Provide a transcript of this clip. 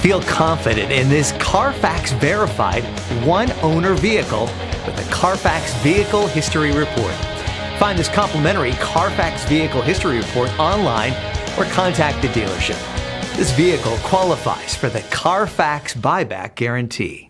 Feel confident in this Carfax verified one-owner vehicle with the Carfax Vehicle History Report. Find this complimentary Carfax Vehicle History Report online or contact the dealership. This vehicle qualifies for the Carfax Buyback Guarantee.